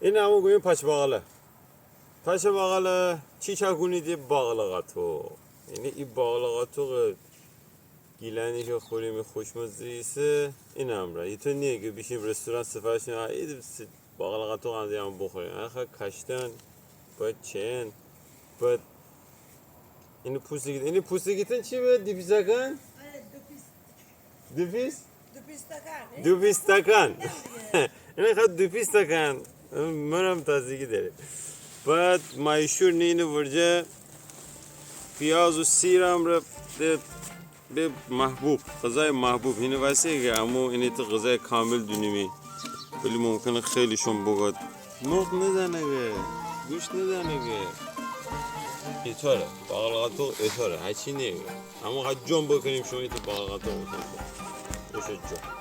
این همون گوییم پاش باقله. پاش باقله چی چاکونی دی باقلقاتو. یعنی این باقلقاتو گیلنی که خوریم خوشمزه ایسه این امره. تو نیه که بیشیم رستوران سفارش نیم. باقلقاتو هم دیگه بخوریم. آخه کشتن باید چین باید اینو پوسته گیتن. اینو پوسته گیتن چی باید؟ دیپیزاکن؟ دوپیس؟ دوپیستاکن. اینو خواهد دوپیستاکن. منم تازگی داره. بعد مایشور نینو ورجه پیاز و سیرم را به محبوب غذای محبوب اینو واسه که امو اینی تو غذای کامل دونیمی ولی ممکنه خیلی شون بگاد مرغ ندنه که گوشت ندنه که ایطوره باقلقاتو ایطوره هچی نیه اما قد جون بکنیم شما ایتو باقلقاتو بکنیم بشه جون